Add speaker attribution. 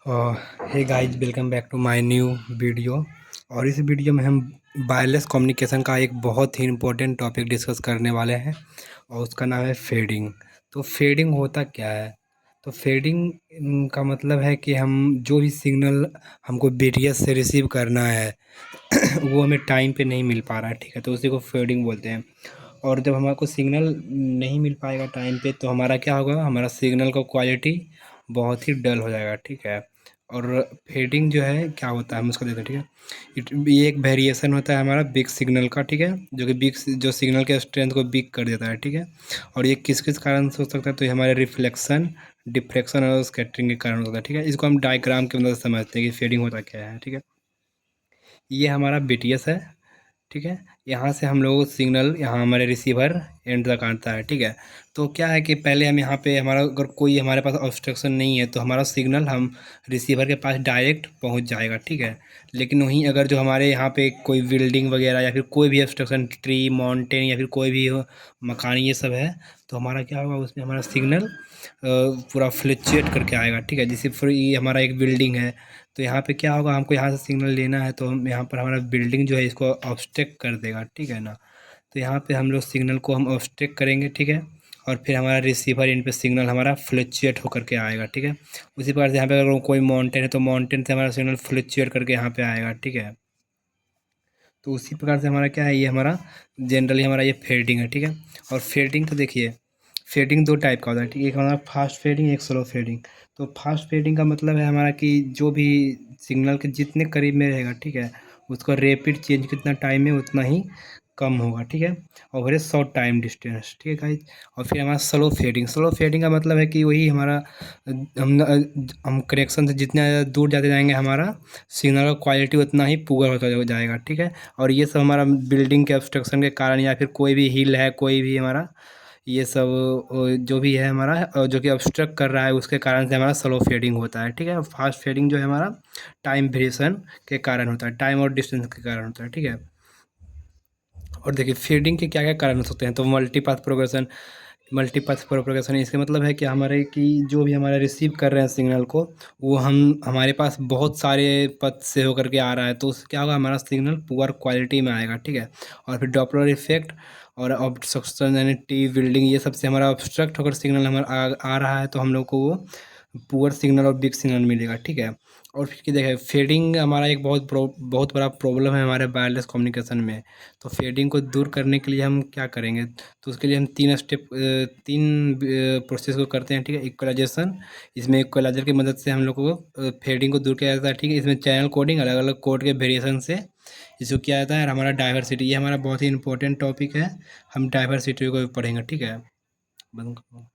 Speaker 1: Hey guys, welcome back to my new video. और इस video में हम वायरलेस कम्युनिकेशन का एक बहुत ही इम्पोर्टेंट टॉपिक डिस्कस करने वाले हैं और उसका नाम है फेडिंग। तो फेडिंग होता क्या है? तो फेडिंग का मतलब है कि हम जो भी सिग्नल हमको बीटीएस से रिसीव करना है वो हमें टाइम पे नहीं मिल पा रहा है, ठीक है, तो उसी को फेडिंग बोलते हैं। और जब हमारे को सिग्नल नहीं मिल पाएगा टाइम पे तो हमारा क्या होगा, हमारा सिग्नल का क्वालिटी बहुत ही डल हो जाएगा, ठीक है। और फेडिंग जो है क्या होता है हम उसको देखते हैं, ठीक है। ये एक वेरिएशन होता है हमारा बिग सिग्नल का, ठीक है, जो कि बिग जो सिग्नल के स्ट्रेंथ को बिग कर देता है, ठीक है। और ये किस किस कारण से हो सकता है? तो ये हमारे रिफ्लेक्शन, डिफ्रेक्शन और स्कैटरिंग के कारण होता है, ठीक है। इसको हम डायग्राम की मदद से समझते हैं कि फेडिंग होता क्या है, ठीक है। ये हमारा बीटीएस है, ठीक है। यहाँ से हम लोग सिग्नल यहाँ हमारे रिसीवर एंड तक आता है, ठीक है। तो क्या है कि पहले हम यहाँ पे हमारा अगर कोई हमारे पास ऑब्स्ट्रक्शन नहीं है तो हमारा सिग्नल हम रिसीवर के पास डायरेक्ट पहुँच जाएगा, ठीक है। लेकिन वहीं अगर जो हमारे यहाँ पे कोई बिल्डिंग वगैरह या फिर कोई भी ऑब्स्ट्रक्शन, ट्री, माउंटेन या फिर कोई भी मकान ये सब है, तो हमारा क्या होगा, उसमें हमारा सिग्नल पूरा फ्लक्चुएट करके आएगा, ठीक है। जैसे फिर ये हमारा एक बिल्डिंग है, तो यहाँ पे क्या होगा, हमको यहाँ से सिग्नल लेना है तो हम यहाँ पर हमारा बिल्डिंग जो है इसको ऑब्स्ट्रक्ट कर देगा, ठीक है ना। तो यहाँ पे हम लोग सिग्नल को हम ऑब्स्ट्रक्ट करेंगे, ठीक है। और फिर हमारा रिसीवर इन पे सिग्नल हमारा फ्लक्चुएट होकर के आएगा, ठीक है। उसी प्रकार से यहाँ पे अगर कोई माउंटेन है तो माउंटेन से हमारा सिग्नल फ्लक्चुएट करके यहाँ पे आएगा, ठीक है। तो उसी प्रकार से हमारा क्या है, ये हमारा जनरली हमारा ये फेडिंग है, ठीक है। और फेडिंग तो देखिए, फेडिंग दो टाइप का होता है, ठीक है। एक हमारा फास्ट फेडिंग, एक स्लो फेडिंग। तो फास्ट फेडिंग का मतलब है हमारा कि जो भी सिग्नल के जितने करीब में रहेगा, ठीक है, उसका रेपिड चेंज कितना टाइम में उतना ही कम होगा, ठीक है। और वेरी शॉर्ट टाइम डिस्टेंस, ठीक है गाइस। और फिर हमारा स्लो फेडिंग, स्लो फेडिंग का मतलब है कि वही हमारा हम कनेक्शन से जितना ज़्यादा दूर जाते जाएंगे हमारा सिग्नल का क्वालिटी उतना ही पुअर होता जाएगा, ठीक है। और ये सब हमारा बिल्डिंग के ऑब्स्ट्रक्शन के कारण या फिर कोई भी हिल है, कोई भी हमारा ये सब जो भी है हमारा जो कि ऑब्स्ट्रक्ट कर रहा है उसके कारण से हमारा स्लो फेडिंग होता है, ठीक है। फास्ट फेडिंग जो है हमारा टाइम वेरिएशन के कारण होता है, टाइम और डिस्टेंस के कारण होता है, ठीक है। और देखिए फेडिंग के क्या क्या कारण हो सकते हैं, तो मल्टीपाथ प्रोग्रेशन, मल्टीपथ प्रोपगेशन इसका मतलब है कि हमारे कि जो भी हमारा रिसीव कर रहे हैं सिग्नल को, वो हम हमारे पास बहुत सारे पथ से होकर के आ रहा है, तो उससे क्या होगा, हमारा सिग्नल पुअर क्वालिटी में आएगा, ठीक है। और फिर डॉपलर इफेक्ट और ऑब्स्ट्रक्शन यानी टी बिल्डिंग, ये सबसे हमारा ऑब्स्ट्रक्ट होकर सिग्नल हमारा आ रहा है तो हम लोग को वो पुअर सिग्नल और बिग सिग्नल मिलेगा, ठीक है। और फिर देखिए फेडिंग हमारा एक बहुत बड़ा प्रॉब्लम है हमारे वायरलेस कम्युनिकेशन में। तो फेडिंग को दूर करने के लिए हम क्या करेंगे, तो उसके लिए हम तीन प्रोसेस को करते हैं, ठीक है। इक्वलाइजेशन, इसमें इक्वलाइजर की मदद से हम लोग को फेडिंग को दूर किया जाता है, ठीक है। इसमें चैनल कोडिंग, अलग अलग कोड के वेरिएशन से इसको किया जाता है। और हमारा डाइवर्सिटी, ये हमारा बहुत ही इंपॉर्टेंट टॉपिक है, हम डाइवर्सिटी को भी पढ़ेंगे, ठीक है। बंद करो।